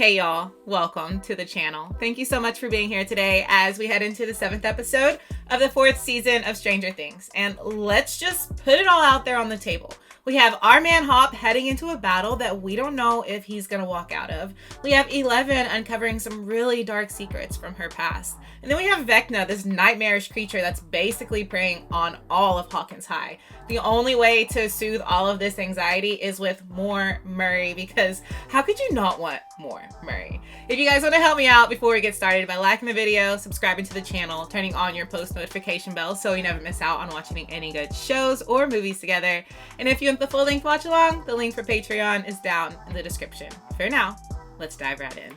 Hey y'all, welcome to the channel. Thank you so much for being here today as we head into the 7th episode of the 4th season of Stranger Things. And let's just put it all out there on the table. We have our man Hop heading into a battle that we don't know if he's gonna walk out of. We have 11 uncovering some really dark secrets from her past. And then we have Vecna, this nightmarish creature that's basically preying on all of Hawkins High. The only way to soothe all of this anxiety is with more Murray, because how could you not want more Murray? If you guys want to help me out before we get started by liking the video, subscribing to the channel, turning on your post notification bell so you never miss out on watching any good shows or movies together. And if you want the full length watch along, the link for Patreon is down in the description. For now, let's dive right in.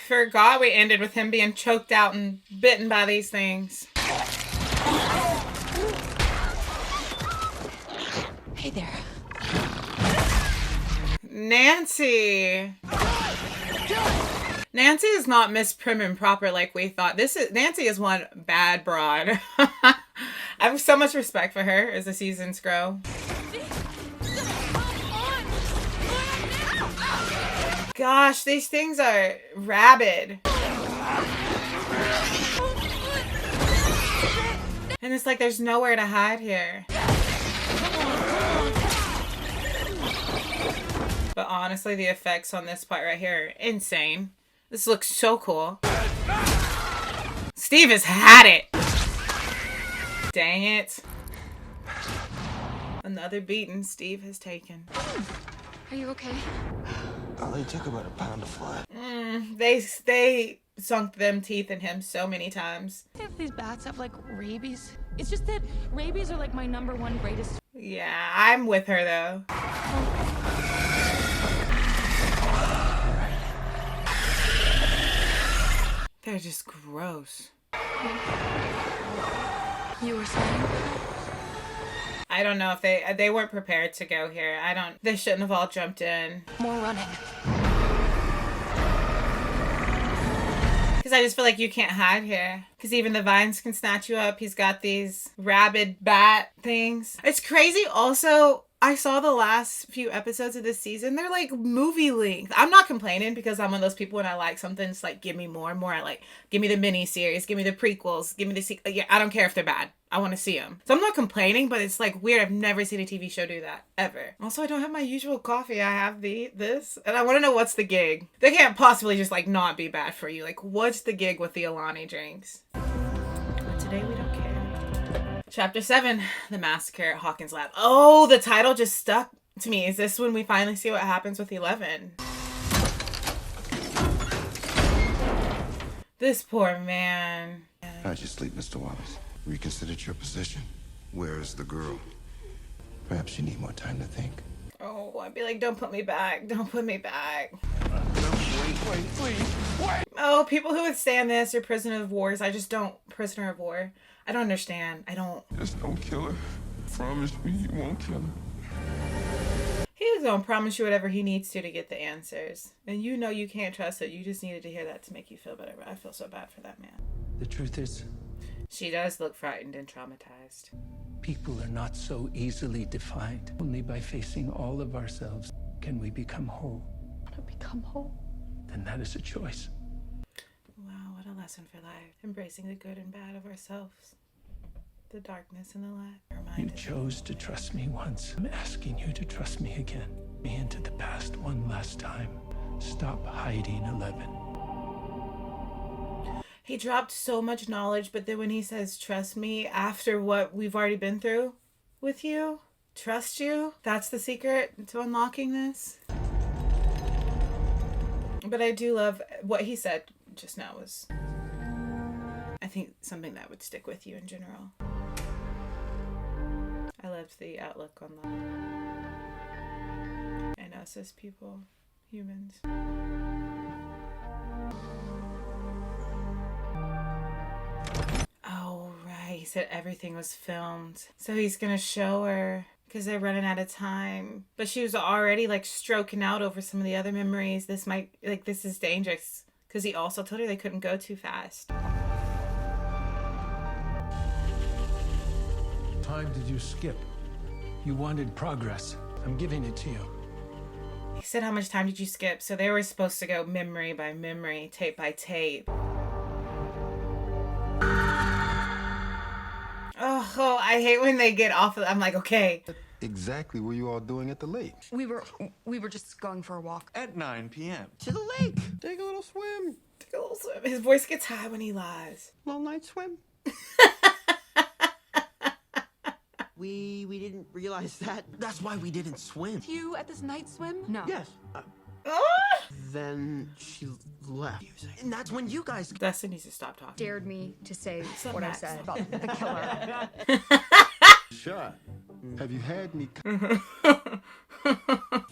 Forgot we ended with him being choked out and bitten by these things. Hey there. Nancy. Nancy is not Miss Prim and Proper like we thought. Nancy is one bad broad. I have so much respect for her as the seasons grow. Gosh, these things are rabid. And it's like there's nowhere to hide here. But honestly, the effects on this part right here are insane. This looks so cool. Steve has had it. Dang it. Another beating Steve has taken. Are you okay? I only took about a pound of fly. They sunk them teeth in him so many times. If these bats have like rabies, it's just that rabies are like my #1 greatest. Yeah, I'm with her though. They're just gross. You were saying? I don't know if they weren't prepared to go here. They shouldn't have all jumped in. More running. Because I just feel like you can't hide here. Because even the vines can snatch you up. He's got these rabid bat things. It's crazy also. I saw the last few episodes of this season. They're like movie length. I'm not complaining because I'm one of those people when I like something, it's like, give me more and more. I like, give me the mini series, give me the prequels, give me the yeah, I don't care if they're bad. I want to see them. So I'm not complaining, but it's like weird. I've never seen a TV show do that ever. Also, I don't have my usual coffee. I have this, and I want to know what's the gig. They can't possibly just like not be bad for you. Like, what's the gig with the Alani drinks? But today we don't care. Chapter 7, The Massacre at Hawkins Lab. Oh, the title just stuck to me. Is this when we finally see what happens with 11? This poor man. How'd you sleep, Mr. Wallace? Reconsidered your position. Where is the girl? Perhaps you need more time to think. Oh, I'd be like, don't put me back. Don't put me back. Wait, please. Wait. Oh, people who withstand this are prisoner of wars. I just don't. Prisoner of war. I don't understand. I don't. Just don't kill her. Promise me you won't kill her. He's gonna promise you whatever he needs to get the answers. And you know you can't trust it. You just needed to hear that to make you feel better. But I feel so bad for that man. The truth is, she does look frightened and traumatized. people are not so easily defined. Only by facing all of ourselves can we become whole. I want to become whole. Then that is a choice. Wow, what a lesson for life. Embracing the good and bad of ourselves. The darkness and the light. You chose to trust me once. I'm asking you to trust me again. Me into the past one last time. Stop hiding, 11. He dropped so much knowledge, but then when he says, trust me, after what we've already been through with you, trust you, that's the secret to unlocking this. But I do love what he said just now was, I think, something that would stick with you in general. I loved the outlook on the and us as people, humans. Oh, right. He said everything was filmed. So he's going to show her because they're running out of time. But she was already like stroking out over some of the other memories. This might, like, this is dangerous because he also told her they couldn't go too fast. time did you skip? You wanted progress. I'm giving it to you. He said, how much time did you skip? So they were supposed to go memory by memory, tape by tape. Oh, I hate when they get off of, I'm like, okay. Exactly what you all doing at the lake? We were just going for a walk. At 9 p.m. To the lake. Take a little swim. Take a little swim. His voice gets high when he lies. Little night swim. We didn't realize that. That's why we didn't swim. You at this night swim? No. Yes. Then she left. And that's when you guys... Dustin needs to stop talking. Dared me to say So what Max. I said about the killer. Shot. Have you had any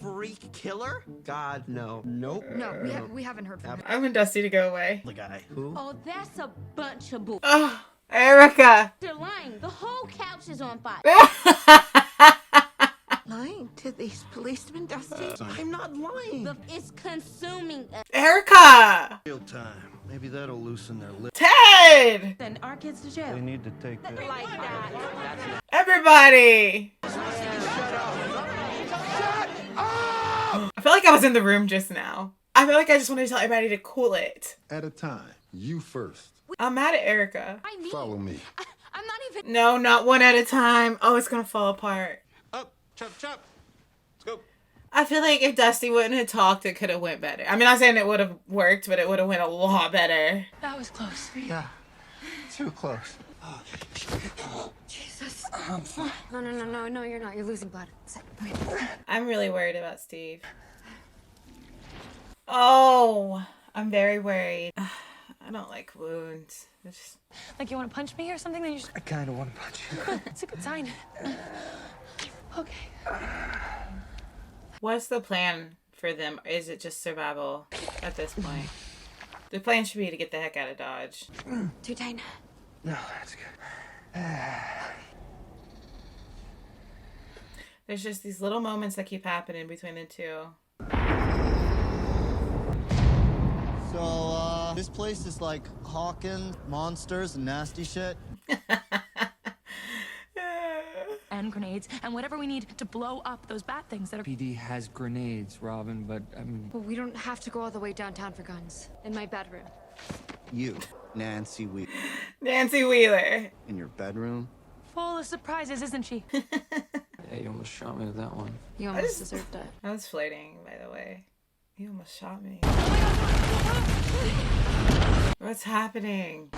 Freak killer? God, no. Nope. No, we haven't heard from him. I want Dusty to go away. The guy. Who? Oh, that's a bunch of bull. Oh, Erica. They're lying. The whole couch is on fire. Lying to these policemen, Dusty? I'm not lying. It's consuming us. Erica. Real time. Maybe that'll loosen their lips. Ted. Send our kids to jail. They need to take this. Like that. Everybody. I feel like I was in the room just now. I feel like I just wanted to tell everybody to cool it. at a time? You first. I'm mad at Erica. I mean, Follow me. I'm not even. No, not one at a time. Oh, it's gonna fall apart. Up, chop, chop. Let's go. I feel like if Dusty wouldn't have talked, it could have went better. I mean, I'm not saying it would have worked, but it would have went a lot better. That was close. Yeah. Too close. Jesus. No, you're not. You're losing blood. Wait. I'm really worried about Steve. Oh, I'm very worried. I don't like wounds. It's just... Like you want to punch me or something? Then you just... I kind of want to punch you. It's a good sign. Okay. What's the plan for them? Is it just survival at this point? The plan should be to get the heck out of Dodge. Too tight. No, that's good. There's just these little moments that keep happening between the two. So, this place is like Hawkins, monsters, and nasty shit. And grenades and whatever we need to blow up those bad things that are... PD has grenades, Robin, but I mean... Well, we don't have to go all the way downtown for guns. In my bedroom. You, Nancy Wheeler, Nancy Wheeler. in your bedroom. Full of surprises, isn't she? Yeah, you almost shot me with that one. You almost deserved that. I was flirting, by the way. You almost shot me. What's happening?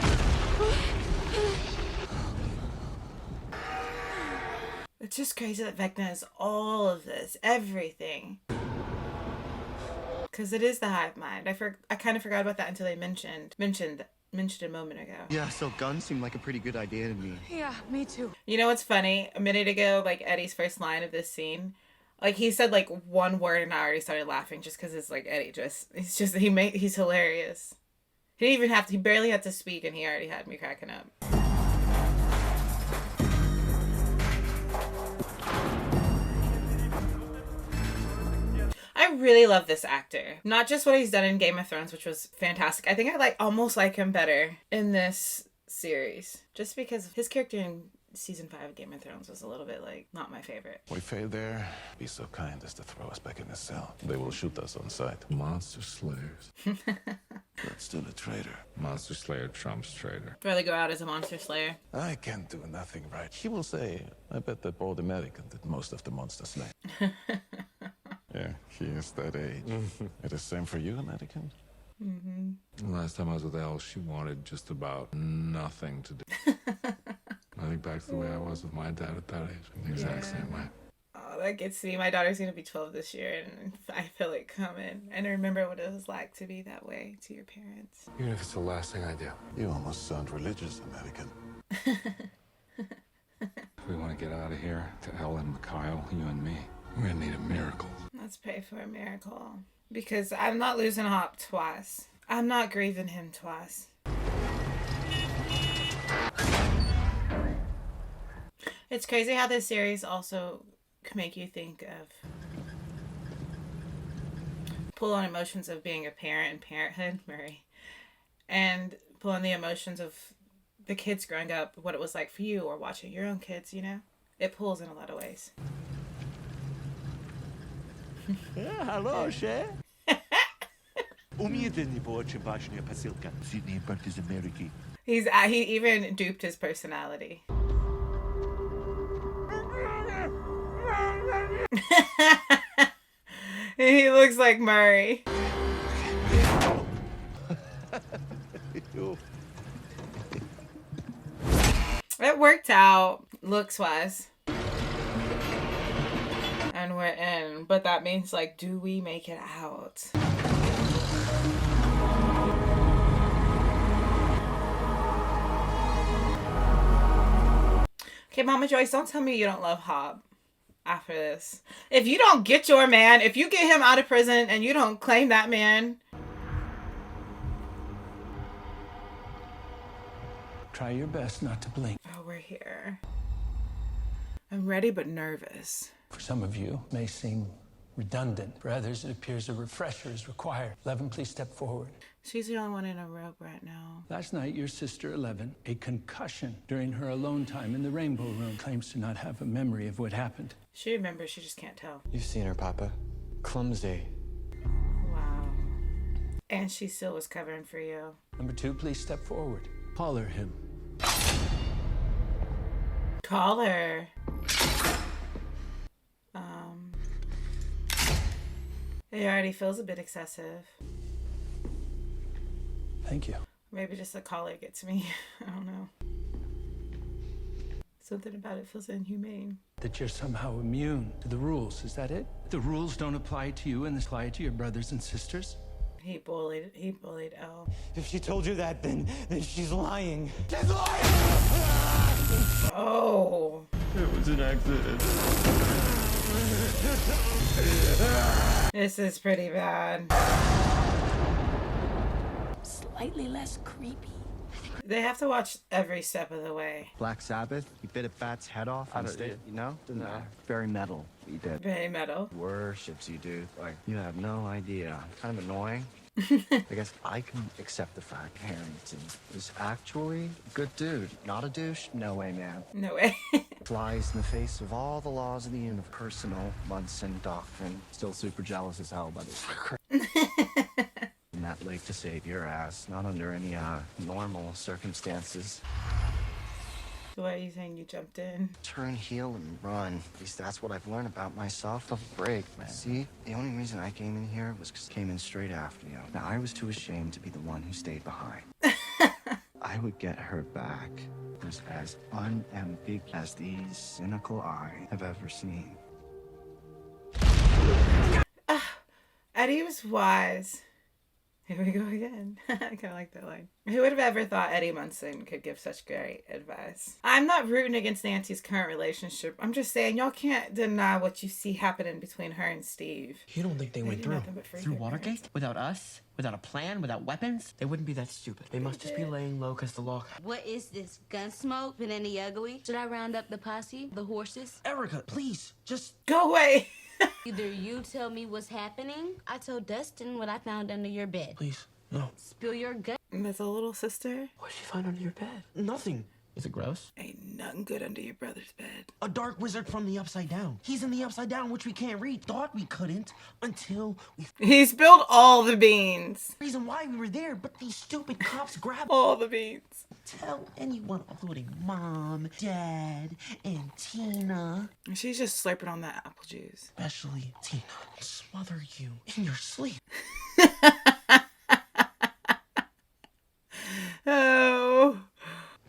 It's just crazy that Vecna is all of this, everything. Because it is the hive mind. I kind of forgot about that until they mentioned a moment ago. Yeah, so guns seem like a pretty good idea to me. Yeah, me too. You know what's funny? A minute ago, like Eddie's first line of this scene, like he said like one word and I already started laughing just because it's like Eddie he's hilarious. He barely had to speak and he already had me cracking up. I really love this actor. Not just what he's done in Game of Thrones, which was fantastic. I think I almost like him better in this series. Just because his character in season 5 of Game of Thrones was a little bit not my favorite. We fail there, be so kind as to throw us back in the cell. They will shoot us on sight. Monster slayers. But still a traitor. Monster Slayer trumps traitor. Rather go out as a monster slayer. I can't do nothing right. He will say, I bet that old American did most of the monster slaying. Yeah, he is that age. It is same for you, American? The last time I was with Elle, she wanted just about nothing to do. I think back to the way I was with my dad at that age. The exact same way. Oh, that gets me. My daughter's going to be 12 this year, and I feel it coming. And I remember what it was like to be that way to your parents. Even if it's the last thing I do. You almost sound religious, American. If we want to get out of here, to Elle and Mikhail, you and me, we're gonna need a miracle. Let's pray for a miracle. Because I'm not losing Hop twice. I'm not grieving him twice. It's crazy how this series also can make you think of pull on emotions of being a parent and parenthood, Murray, and pull on the emotions of the kids growing up, what it was like for you or watching your own kids, you know? It pulls in a lot of ways. Hello, Shay. Умієте бочі башня посилка. Сіднey Park is America. He even duped his personality. He looks like Murray. It worked out looks wise. And we're in, but that means, like, do we make it out? Okay, Mama Joyce, don't tell me you don't love Hob after this. If you don't get your man, if you get him out of prison and you don't claim that man. Try your best not to blink. Oh, we're here. I'm ready but nervous. For some of you, it may seem redundant. For others, it appears a refresher is required. 11, please step forward. She's the only one in a robe right now. Last night, your sister 11, a concussion during her alone time in the Rainbow Room, claims to not have a memory of what happened. She remembers, she just can't tell. You've seen her, Papa. Clumsy. Wow. And she still was covering for you. Number 2, please step forward. Collar him. Call her. It already feels a bit excessive. Thank you. Maybe just the collar gets me. I don't know. Something about it feels inhumane. That you're somehow immune to the rules, is that it? The rules don't apply to you and they apply to your brothers and sisters? He bullied Elle. If she told you that, then she's lying. She's lying! Oh. It was an accident. This is pretty bad. Slightly less creepy. They have to watch every step of the way. Black Sabbath, you bit a bat's head off on stage, you know? No. Very metal, you did. Very metal. Worships you, dude. Like, you have no idea. Kind of annoying. I guess I can accept the fact Harrington is actually a good dude. Not a douche? No way, man. No way. Flies in the face of all the laws of the universe. Personal, Munson doctrine. Still super jealous as hell by this. In that lake to save your ass. Not under any normal circumstances. So why are you saying you jumped in? Turn heel and run. At least that's what I've learned about myself. Don't break, man. See, the only reason I came in here was because I came in straight after you. Now, I was too ashamed to be the one who stayed behind. I would get her back. It was as unambiguous as these cynical eyes have ever seen. Eddie was wise. Here we go again. I kind of like that line. Who would have ever thought Eddie Munson could give such great advice? I'm not rooting against Nancy's current relationship. I'm just saying y'all can't deny what you see happening between her and Steve. You don't think they went do through? nothing but freak their Watergate? parents. Without us? Without a plan? Without weapons? They wouldn't be that stupid. They must just be laying low because the law... What is this? Gunsmoke? Been any ugly? Should I round up the posse? The horses? Erica, please, just... Go away. Either you tell me what's happening, I tell Dustin what I found under your bed. Please, no. Spill your gut. There's a little sister. What did she find under your bed? Nothing. Is it gross? Ain't nothing good under your brother's bed. A dark wizard from the Upside Down. He's in the Upside Down, which we can't read. Thought we couldn't until we... He spilled all the beans. Reason why we were there, but these stupid cops grabbed... All the beans. Tell anyone, including Mom, Dad, and Tina. She's just slurping on that apple juice. Especially Tina. Will smother you in your sleep. Oh.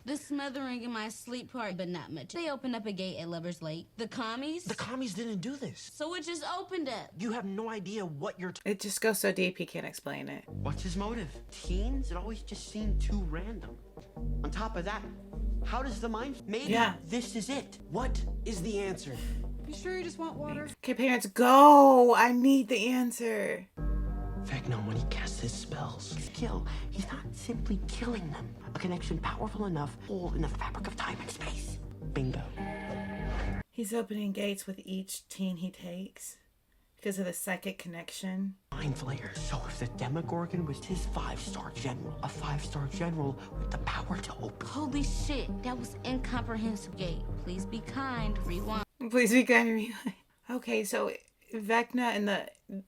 The smothering in my sleep part, but not much. They opened up a gate at Lover's Lake. The commies? The commies didn't do this. So it just opened up. You have no idea what you're... It just goes so deep he can't explain it. What's his motive? Teens? It always just seemed too random. On top of that, how does the mind... Maybe this is it. What is the answer? You sure you just want water? Okay, parents, go. I need the answer. Vecna, when he casts his spells, kill, he's not simply killing them. A connection powerful enough to hold in the fabric of time and space. Bingo. He's opening gates with each teen he takes. Because of the psychic connection. Mind flayer. So if the Demogorgon was his 5-star general, a 5-star general with the power to open. Holy shit, that was incomprehensible. Please be kind. Rewind. Please be kind and rewind. Okay, so Vecna and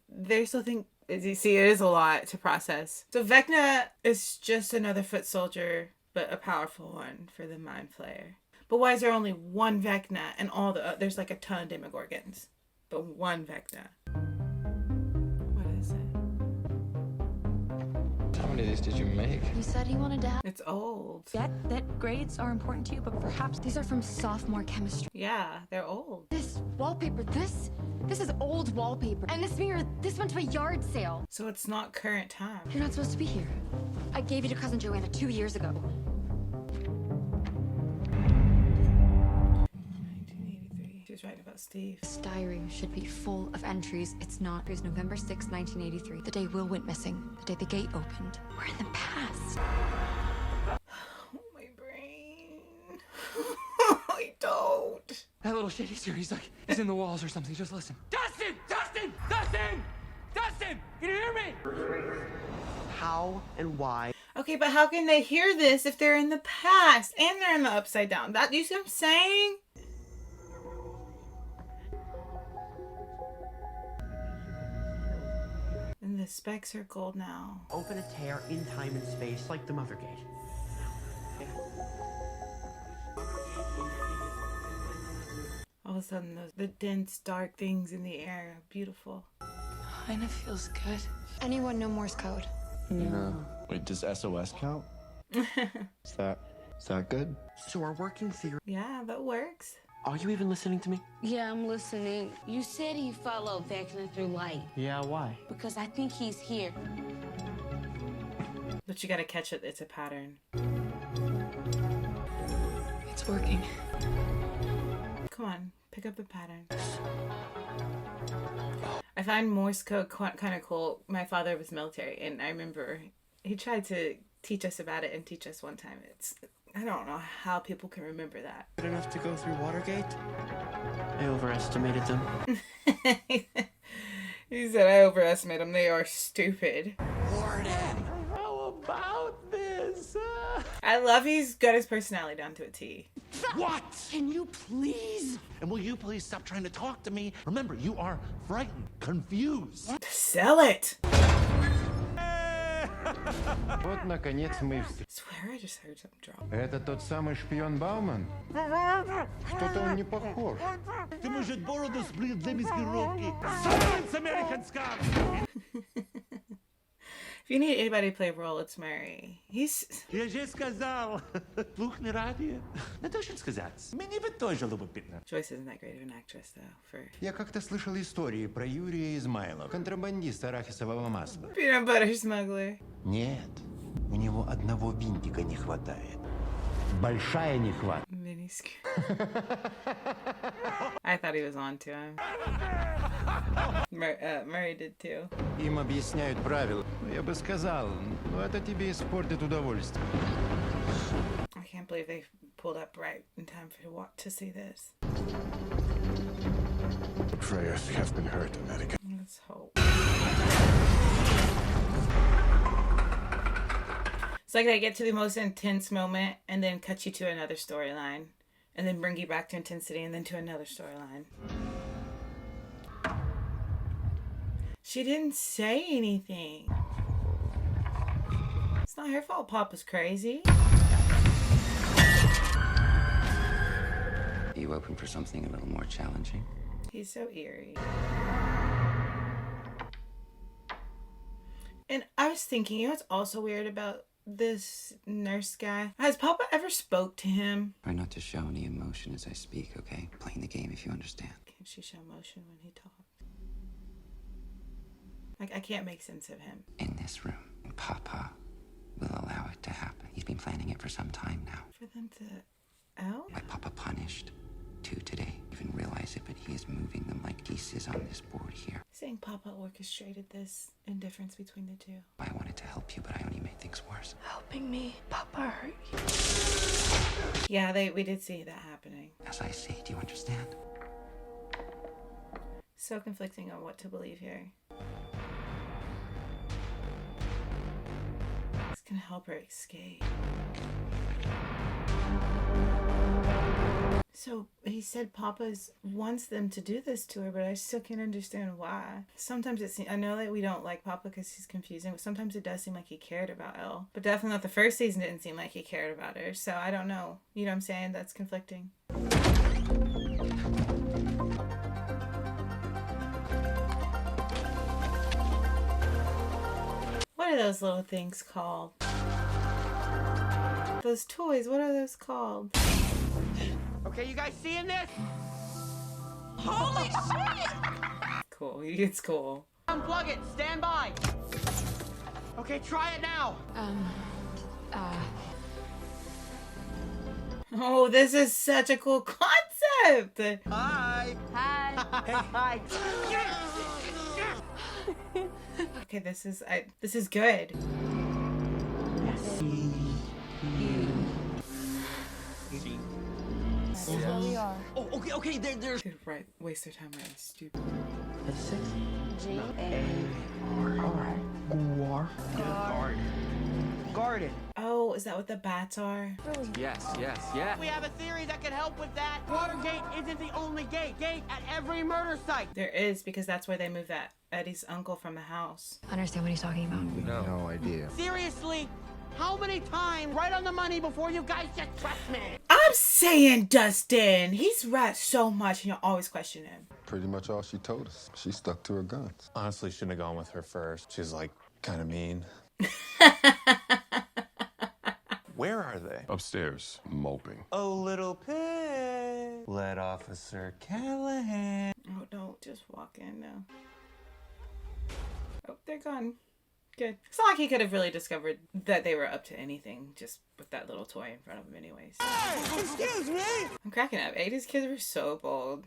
they still think, as you see, it is a lot to process. So Vecna is just another foot soldier, but a powerful one for the Mind Flayer. But why is there only one Vecna and there's like a ton of Demogorgons, but one Vecna? What is it? How many of these did you make? You said you wanted to have. It's old. Get that grades are important to you, but perhaps These are from sophomore chemistry. Yeah, they're old. This wallpaper, this is old wallpaper. And this mirror, this went to a yard sale. So it's not current time. You're not supposed to be here. I gave you to cousin Joanna 2 years ago. 1983. She was writing about Steve. This diary should be full of entries. It's not. It's November 6, 1983. The day Will went missing. The day the gate opened. We're in the past. Oh, my brain. I don't. That little shit he's here. He's in the walls or something. Just listen. Dustin! Dustin! Dustin! Dustin! Can you hear me? How and why? Okay, but how can they hear this if they're in the past and they're in the upside down? That, you see what I'm saying? And the specs are gold now. Open a tear in time and space like the Mother Gate. All of a sudden, the dense, dark things in the air are beautiful. Kinda feels good. Anyone know Morse code? No. Wait, does SOS count? Is that good? So our working theory. Yeah, that works. Are you even listening to me? Yeah, I'm listening. You said he followed Vecna through light. Yeah, why? Because I think he's here. But you gotta catch it. It's a pattern. It's working. Come on, pick up the pattern. I find Morse code kind of cool. My father was military, and I remember he tried to teach us about it and teach us one time. I don't know how people can remember that. Good enough to go through Watergate? I overestimated them. He said, I overestimate them. They are stupid. Warden! How about this? I love he's got his personality down to a T. What? Can you please? And will you please stop trying to talk to me? Remember, you are frightened, confused. Sell it! Вот, наконец, мы в... Swear I just heard something drop. Это тот самый шпион Бауман? Что-то он не похож. Ты, может, бороду сбрил для миски Рокки? Silence, American scum! If you need anybody to play a role, it's Murray. He's... Я же сказал, слух не радио. Не должен сказать. Мне бы тоже любопытно. Joyce isn't that great of an actress, though, for... Я как-то слышал истории про Юрия Измайлова, контрабандиста арахисового масла. Peanut butter smuggler. Нет, у него одного винтика не хватает. Большая нехватка. Miniskirt. I thought he was on to him. Murray did too. Им объясняют правила. Я бы сказал, но это тебе испортит удовольствие. I can't believe they pulled up right in time to see this. Prayers have been heard, America. Let's hope. It's like they get to the most intense moment and then cut you to another storyline. And then bring you back to intensity and then to another storyline. She didn't say anything. It's not her fault Papa's crazy. Are you open for something a little more challenging? He's so eerie. And I was thinking, you know what's also weird about this nurse guy? Has Papa ever spoke to him? Try not to show any emotion as I speak, okay? Playing the game if you understand. Can't she show emotion when he talks? Like, I can't make sense of him. In this room, Papa will allow it to happen. He's been planning it for some time now. For them to... Oh? My Papa punished 2 today. Even realize it, but he is moving them like pieces on this board here. Saying Papa orchestrated this indifference between the two. I wanted to help you, but I only made things worse. Helping me, Papa hurt you. Yeah, we did see that happening. As I say, do you understand? So conflicting on what to believe here. This can help her escape. So he said Papa's wants them to do this to her, but I still can't understand why. Sometimes it seems, I know that we don't like Papa because he's confusing, but sometimes it does seem like he cared about Elle. But definitely not the first season didn't seem like he cared about her. So I don't know. You know what I'm saying? That's conflicting. What are those little things called? Those toys, what are those called? Okay, you guys seeing this? Holy shit! Cool, it's cool. Unplug it, stand by. Okay, try it now. Oh, this is such a cool concept. Hi. Hi. Okay, this is good. That's where we are. Oh, okay, there's... Dude, right, waste their time writing stupid. G-A-R-R. Garden. Oh, is that what the bats are? Yes. We have a theory that can help with that. Watergate isn't the only gate at every murder site. There is, because that's where they moved that Eddie's uncle from the house. I understand what he's talking about. No idea. Seriously, how many times right on the money before you guys just trust me? I'm saying, Dustin, he's right so much and you'll always question him. Pretty much all she told us. She stuck to her guns. Honestly, shouldn't have gone with her first. She's like kind of mean. Where are they? Upstairs, moping. Oh, little pig. Let Officer Callahan. Oh, don't just walk in now. Oh, they're gone. Good. It's not like he could have really discovered that they were up to anything just with that little toy in front of him anyways. Hey, excuse me. I'm cracking up. 80s kids were so bold.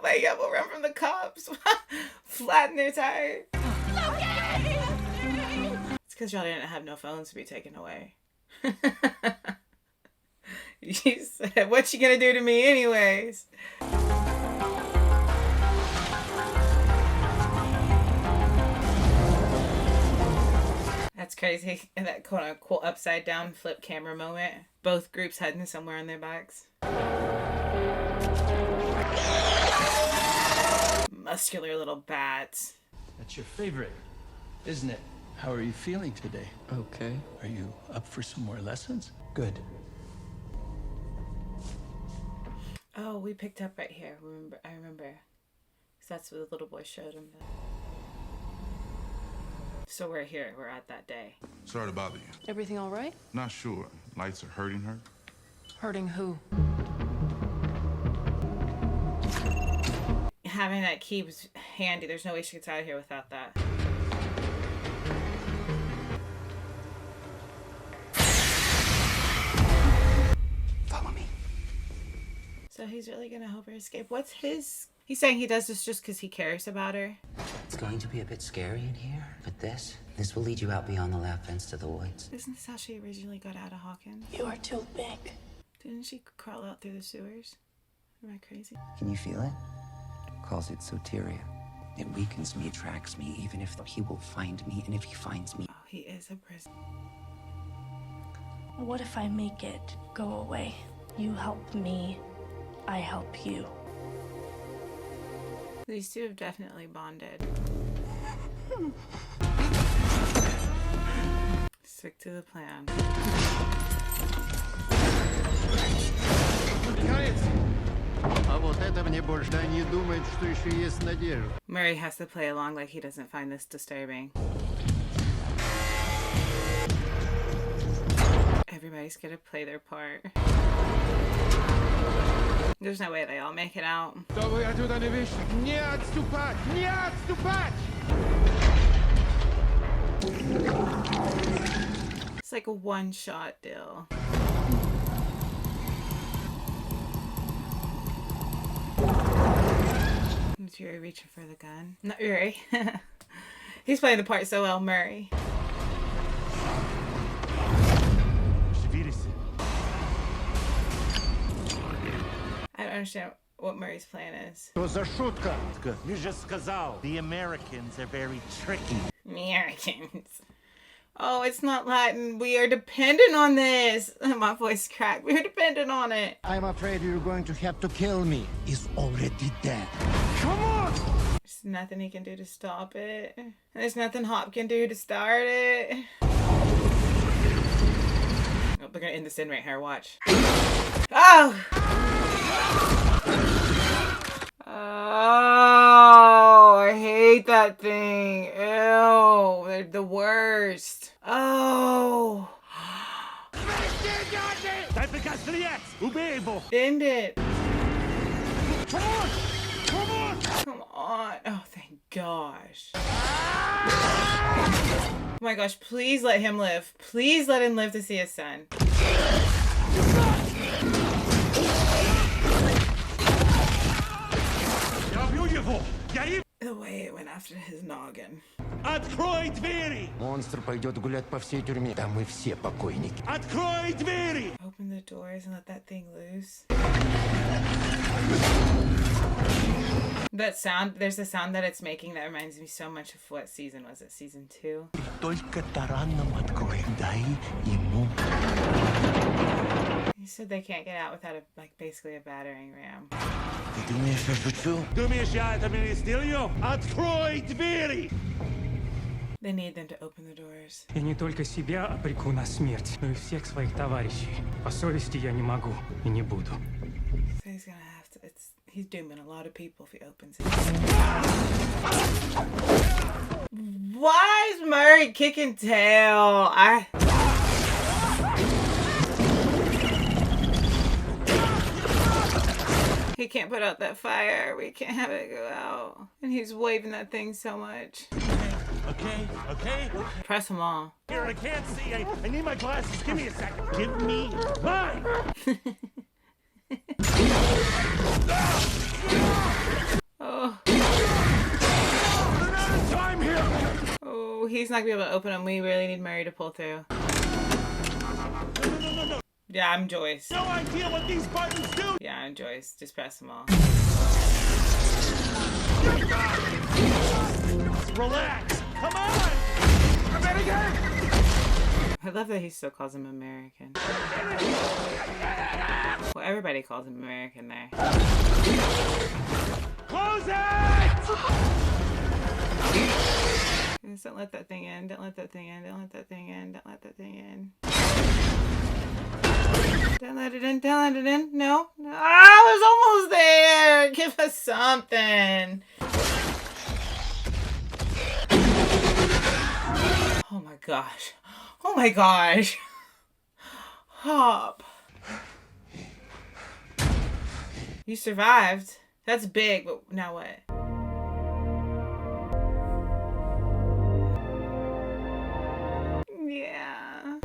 Like, yeah, we'll run from the cops. Flatten their tires. It's because y'all didn't have no phones to be taken away. You said, what you gonna do to me anyways? That's crazy. And that quote unquote upside down flip camera moment. Both groups heading somewhere on their backs. Muscular little bats. That's your favorite, isn't it? How are you feeling today? Okay. Are you up for some more lessons? Good. Oh, we picked up right here. I remember. Because that's what the little boy showed him. So we're here. We're at that day. Sorry to bother you. Everything all right? Not sure. Lights are hurting her. Hurting who? Having that key was handy. There's no way she gets out of here without that. Follow me. So he's really gonna help her escape. What's his... He's saying he does this just because he cares about her. It's going to be a bit scary in here, but this will lead you out beyond the lab fence to the woods. Isn't this how she originally got out of Hawkins? You are too big. Didn't she crawl out through the sewers? Am I crazy? Can you feel it? Calls it soteria. It weakens me, attracts me, even if he will find me, and if he finds me. Oh, he is a prisoner. What if I make it go away? You help me, I help you. These two have definitely bonded. Stick to the plan. Murray has to play along like he doesn't find this disturbing. Everybody's gonna play their part. There's no way they all make it out. It's like a one-shot deal. Is Yuri reaching for the gun? Not Yuri. He's playing the part so well, Murray. I don't understand. what Murray's plan is. Что за шутка? You just сказал. The Americans are very tricky. Americans. Oh, it's not Latin. We are dependent on this. My voice cracked. We're dependent on it. I'm afraid you're going to have to kill me. He's already dead. Come on! There's nothing he can do to stop it. There's nothing Hop can do to start it. Oh, they're gonna end this in right here. Watch. Oh! Oh, I hate that thing. Ew, they're the worst. Oh. End it. Come on! Come on! Come on. Oh, thank gosh. Oh my gosh, please let him live. Please let him live to see his son. The way it went after his noggin. Открой двери! Монстр пойдет гулять по всей тюрьме. Там мы все покойники. Открой двери! Open the doors and let that thing loose. That sound, there's a sound that it's making that reminds me so much of what season was it? Season 2? Только таран нам открой. Дай ему. He said they can't get out without basically a battering ram. Ты думаешь, я шучу? Думаешь, я это не сделаю? Открой двери! They need them to open the doors. Я не только себя обреку на смерть, но и всех своих товарищей. По совести я не могу и не буду. So he's gonna have to. He's dooming a lot of people if he opens it. Why is Murray kicking tail? He can't put out that fire. We can't have it go out. And he's waving that thing so much. Okay. Press them all. Here, I can't see. I need my glasses. Give me a second. Give me mine. Oh. Run out of time here. Oh, he's not gonna be able to open them. We really need Murray to pull through. No. Yeah, I'm Joyce. No idea what these buttons do. Yeah, I'm Joyce. Just press them all. Relax. Come on. I'm ready again. I love that he still calls him American. Well, everybody calls him American there. Close it! Just don't let that thing in. Don't let that thing in. Don't let that thing in. Don't let that thing in. Don't let it in. Don't let it in. No. I was almost there. Give us something. Oh my gosh. Oh my gosh. Hop. You survived. That's big, but now what? Yeah.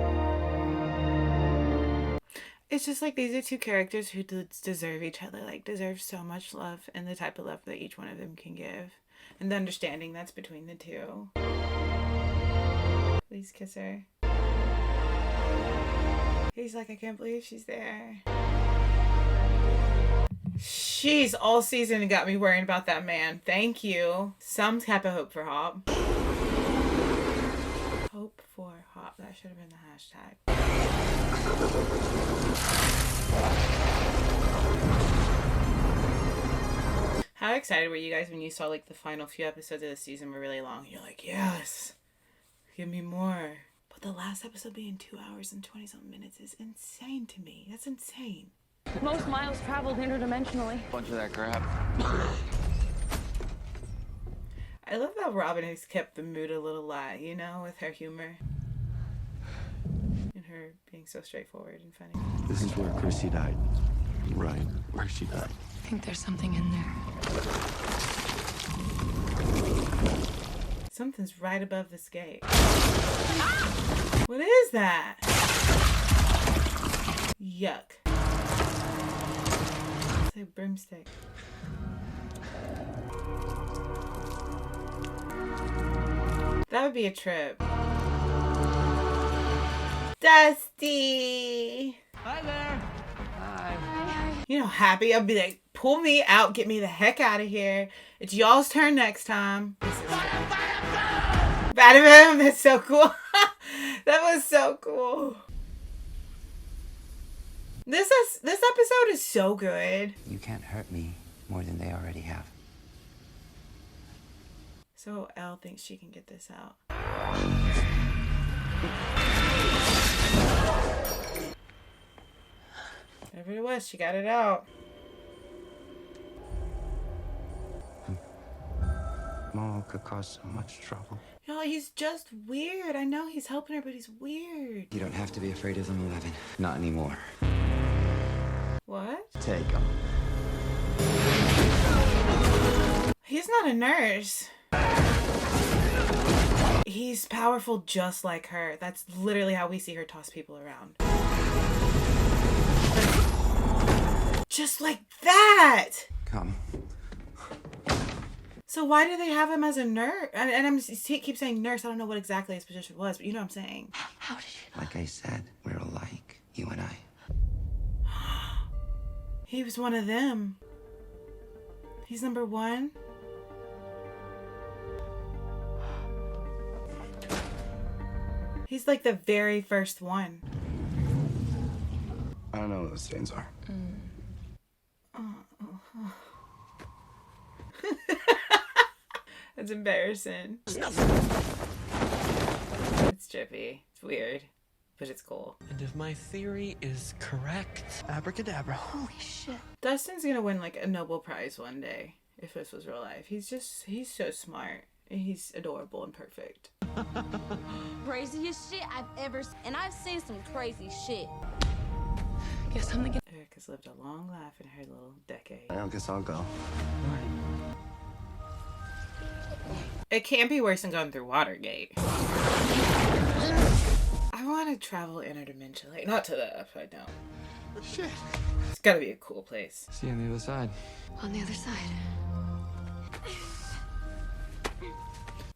It's just like these are two characters who deserve each other, deserve so much love and the type of love that each one of them can give. And the understanding that's between the two. Please kiss her. He's like, I can't believe she's there. She's all season and got me worrying about that man. Thank you. Some type of hope for Hop. Hope for Hop. That should have been the hashtag. How excited were you guys when you saw the final few episodes of the season were really long? You're like, yes, give me more. But the last episode being 2 hours and 20-something minutes is insane to me. That's insane. Most miles traveled interdimensionally. Bunch of that crap. I love how Robin has kept the mood a little light, with her humor. And her being so straightforward and funny. This is where Chrissy died. Right, where she died. I think there's something in there. Something's right above this gate. What is that? Yuck. It's like broomstick. That would be a trip. Dusty! Hi there. Hi. You know, happy. I'll be like, pull me out, get me the heck out of here. It's y'all's turn next time. Bada That's so cool. That was so cool. This episode is so good. You can't hurt me more than they already have. So Elle thinks she can get this out. Whatever it was, she got it out. Mo could cause so much trouble. Y'all, he's just weird. I know he's helping her, but he's weird. You don't have to be afraid of them, 11. Not anymore. What? Take him. He's not a nurse. He's powerful just like her. That's literally how we see her toss people around. Just like that! Come. So why do they have him as a nurse? And he keeps saying nurse. I don't know what exactly his position was, but you know what I'm saying. How did you... Like I said, we're alike, you and I. He was one of them. He's number one. He's like the very first one. I don't know what those stains are. That's embarrassing. It's trippy. It's weird, but it's cool. And if my theory is correct, abracadabra. Holy shit. Dustin's gonna win like a Nobel Prize one day if this was real life. He's so smart. And he's adorable and perfect. Craziest shit I've ever seen. And I've seen some crazy shit. Guess I'm the... Erica's lived a long life in her little decade. I guess I'll go. It can't be worse than going through Watergate. I want to travel interdimensionally. Not to the upside down. Shit. It's gotta be a cool place. See you on the other side. On the other side.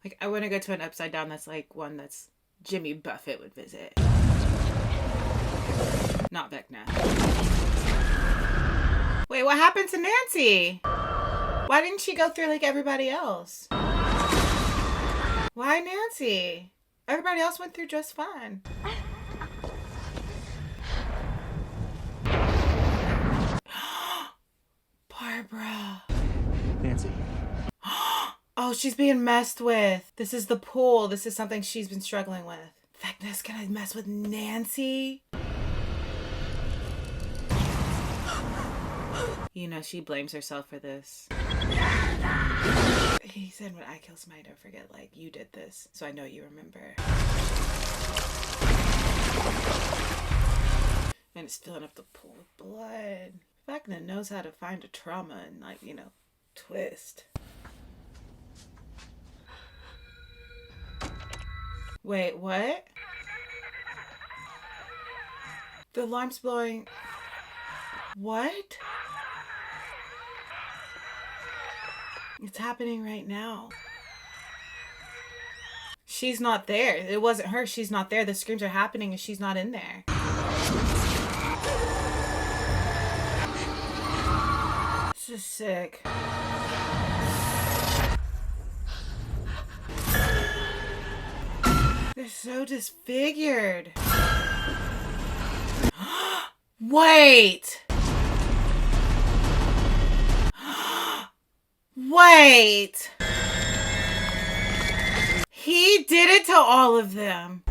Like, I want to go to an upside down that's like one that's Jimmy Buffett would visit. Not Vecna. Wait, what happened to Nancy? Why didn't she go through like everybody else? Why Nancy? Everybody else went through just fine. Barbara. Nancy. Oh, she's being messed with. This is the pool. This is something she's been struggling with. Vecna's gonna mess with Nancy. You know, she blames herself for this. He said, when I kill somebody, don't forget, like, you did this. So I know you remember. And it's filling up the pool with blood. Vecna knows how to find a trauma and, like, you know, twist. Wait, what? The alarm's blowing. What? It's happening right now. She's not there. It wasn't her. She's not there. The screams are happening and she's not in there. This is sick. They're so disfigured. Wait! Wait! He did it to all of them.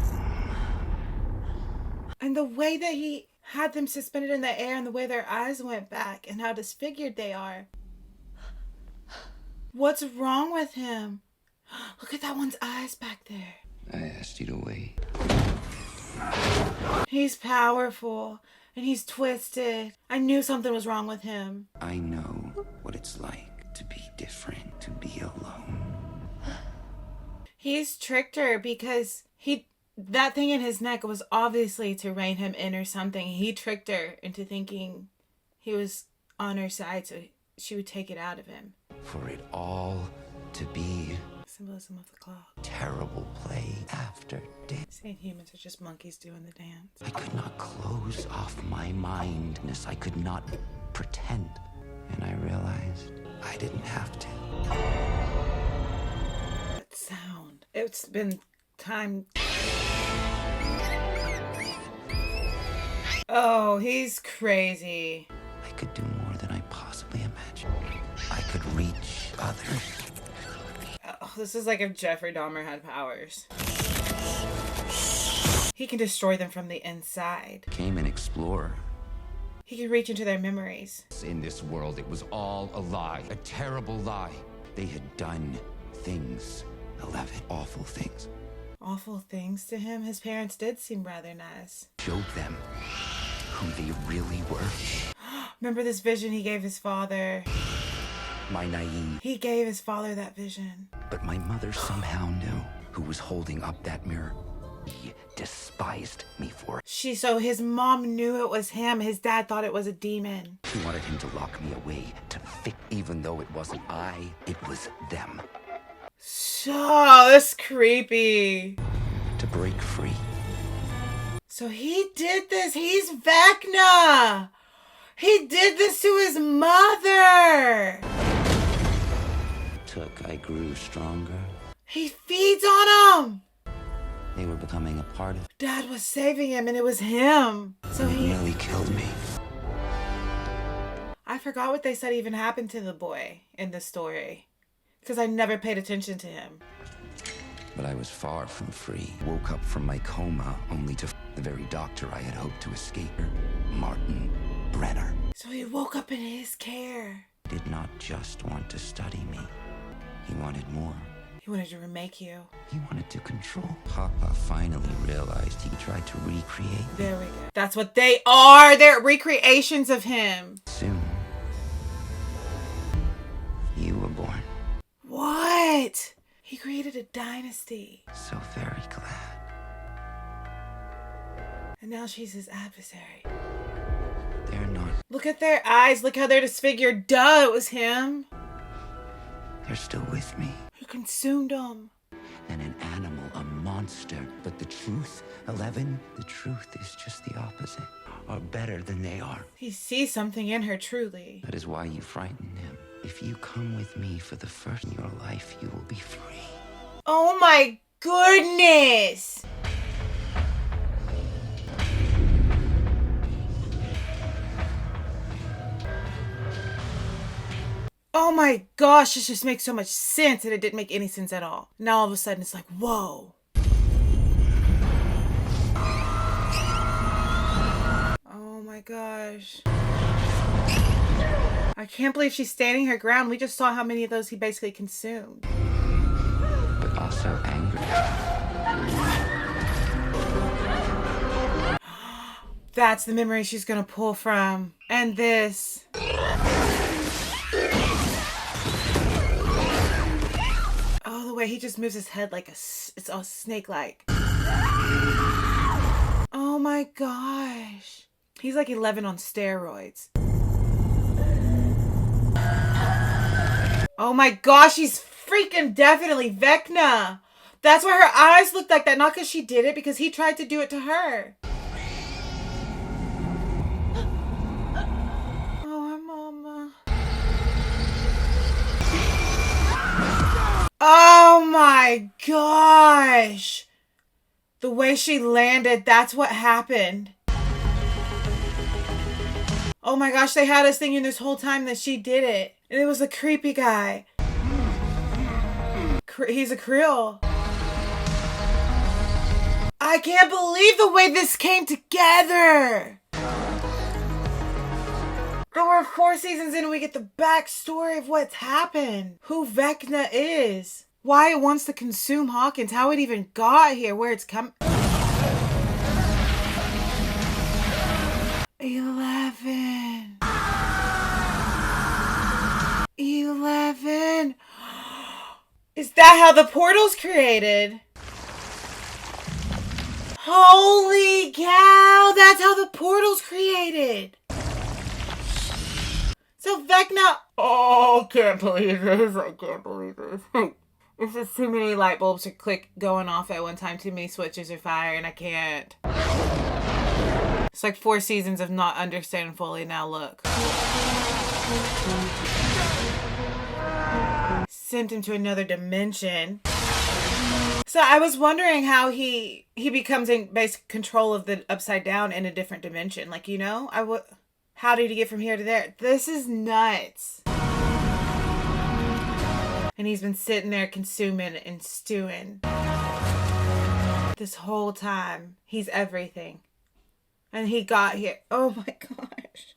And the way that he had them suspended in the air and the way their eyes went back and how disfigured they are. What's wrong with him? Look at that one's eyes back there. I asked you to wait. He's powerful and he's twisted. I knew something was wrong with him. I know what it's like to be different, to be alone. He's tricked her because that thing in his neck was obviously to rein him in or something. He tricked her into thinking he was on her side so she would take it out of him. For it all to be Symbolism of the claw. Terrible play after death. Saying humans are just monkeys doing the dance. I could not close off my mind. I could not pretend. And I realized I didn't have to. That sound. It's been time. Oh, he's crazy. I could do more than I possibly imagined. I could reach others. Oh, this is like if Jeffrey Dahmer had powers. He can destroy them from the inside. Became an explorer. He can reach into their memories. In this world, it was all a lie. A terrible lie. They had done things. 11 awful things. Awful things to him? His parents did seem rather nice. Showed them who they really were. Remember this vision he gave his father? My naive. He gave his father that vision. But my mother somehow knew who was holding up that mirror. He despised me for it. So his mom knew it was him. His dad thought it was a demon. She wanted him to lock me away, to fix, even though it wasn't I, it was them. So, that's creepy. To break free. So he did this. He's Vecna. He did this to his mother. I grew stronger. He feeds on him. They were becoming a part of. Dad was saving him and it was him. So he nearly killed me. I forgot what they said even happened to the boy in the story. Because I never paid attention to him. But I was far from free. Woke up from my coma only to the very doctor I had hoped to escape. Martin Brenner. So he woke up in his care. Did not just want to study me. He wanted more. He wanted to remake you. He wanted to control. Papa finally realized he tried to recreate. There we go. That's what they are. They're recreations of him. Soon, you were born. What? He created a dynasty. So very glad. And now she's his adversary. They're not. Look at their eyes. Look how they're disfigured. Duh, it was him. They're still with me. Who consumed them? And an animal, a monster. But the truth, 11, the truth is just the opposite. Are better than they are. He sees something in her, truly. That is why you frighten him. If you come with me for the first in your life, you will be free. Oh my goodness! Oh my gosh, this just makes so much sense and it didn't make any sense at all. Now all of a sudden it's like, whoa. Oh my gosh. I can't believe she's standing her ground. We just saw how many of those he basically consumed. But also angry. That's the memory she's gonna pull from. And this. Oh, the way he just moves his head like it's all snake-like. Oh my gosh. He's like 11 on steroids. Oh my gosh, he's freaking definitely Vecna. That's why her eyes look like that. Not because she did it, because he tried to do it to her. Oh, her mama. Oh my gosh. The way she landed, that's what happened. Oh my gosh, they had us thinking this whole time that she did it. And it was a creepy guy. He's a Krill. I can't believe the way this came together. There were 4 seasons in and we get the backstory of what's happened. Who Vecna is. Why it wants to consume Hawkins. How it even got here. Where it's come. 11. 11. Is that how the portal's created? Holy cow, that's how the portal's created. So Vecna, oh, can't believe this. I can't believe this. There's just too many light bulbs are going off at one time. Too many switches are firing. I can't. It's like 4 seasons of not understanding fully. Now look. Sent him to another dimension. So I was wondering how he becomes in basic control of the Upside Down in a different dimension. Like, you know, how did he get from here to there? This is nuts. And he's been sitting there consuming and stewing. This whole time. He's everything. And he got here. Oh my gosh.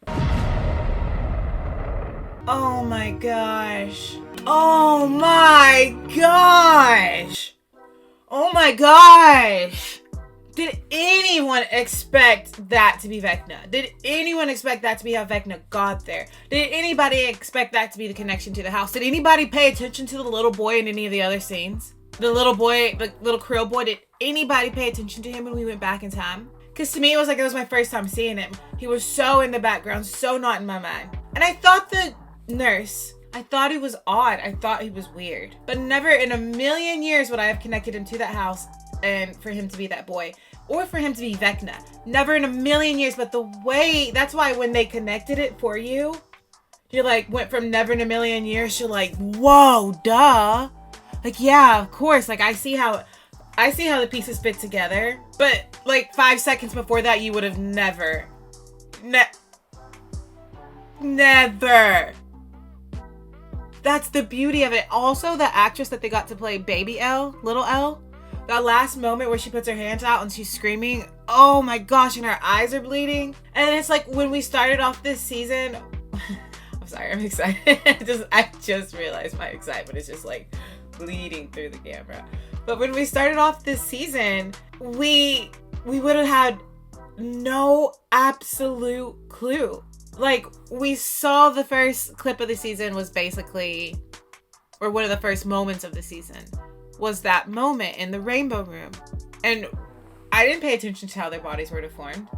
Oh my gosh. Oh my gosh. Oh my gosh. Did anyone expect that to be Vecna? Did anyone expect that to be how Vecna got there? Did anybody expect that to be the connection to the house? Did anybody pay attention to the little boy in any of the other scenes? The little boy, the little Krill boy, did anybody pay attention to him when we went back in time? Because to me, it was like it was my first time seeing him. He was so in the background, so not in my mind. And I thought the nurse, I thought he was odd. I thought he was weird. But never in a million years would I have connected him to that house and for him to be that boy. Or for him to be Vecna. Never in a million years. But the way, that's why when they connected it for you, you're like, went from never in a million years to like, whoa, duh. Like, yeah, of course. Like, I see how the pieces fit together. But like 5 seconds before that, you would have never. That's the beauty of it. Also, the actress that they got to play Baby L, Little L, that last moment where she puts her hands out and she's screaming, oh my gosh, and her eyes are bleeding. And it's like when we started off this season, I'm sorry, I'm excited. I just realized my excitement is just like bleeding through the camera. But when we started off this season, we would have had no absolute clue. Like, we saw the first clip of the season was basically, or one of the first moments of the season, was that moment in the rainbow room. And I didn't pay attention to how their bodies were deformed.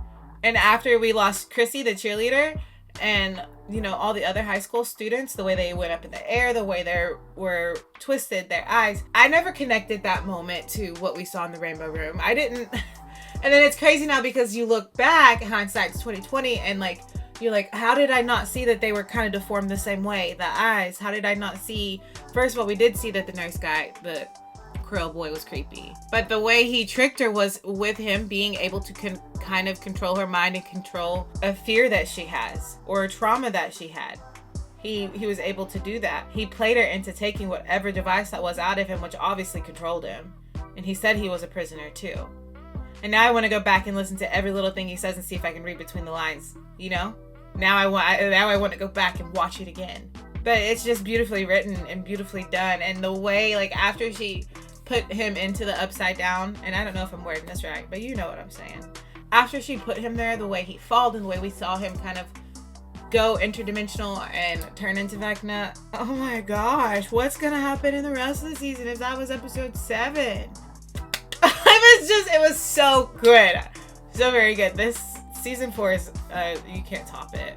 And after we lost Chrissy, the cheerleader, and, you know, all the other high school students, the way they went up in the air, the way they were twisted, their eyes, I never connected that moment to what we saw in the rainbow room. I didn't. And then it's crazy now because you look back, hindsight's 2020, and like, you're like, how did I not see that they were kind of deformed the same way? The eyes, how did I not see? First of all, we did see that the nurse guy, the Krill boy, was creepy. But the way he tricked her was with him being able to kind of control her mind and control a fear that she has or a trauma that she had. He was able to do that. He played her into taking whatever device that was out of him, which obviously controlled him. And he said he was a prisoner too. And now I want to go back and listen to every little thing he says and see if I can read between the lines, you know? Now I want to go back and watch it again. But it's just beautifully written and beautifully done. And the way, like, after she put him into the Upside Down, and I don't know if I'm wording this right, but you know what I'm saying. After she put him there, the way he falled and the way we saw him kind of go interdimensional and turn into Vecna. Oh my gosh, what's gonna happen in the rest of the season if that was episode 7? It was so good. So very good. This season 4 is, you can't top it.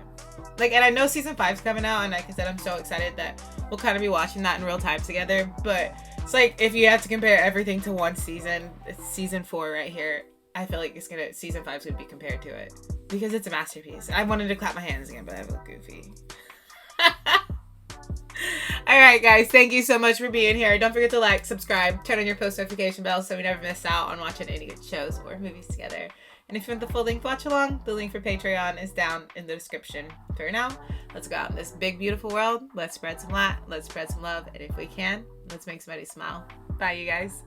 Like, and I know season 5's coming out, and like I said, I'm so excited that we'll kind of be watching that in real time together. But it's like, if you have to compare everything to one season, it's season 4 right here. I feel like season 5's gonna be compared to it because it's a masterpiece. I wanted to clap my hands again, but I look goofy. All right, guys, thank you so much for being here. Don't forget to like, subscribe, turn on your post notification bell so we never miss out on watching any good shows or movies together. And if you want the full length watch along, the link for Patreon is down in the description. For now, let's go out in this big, beautiful world. Let's spread some light. Let's spread some love. And if we can, let's make somebody smile. Bye, you guys.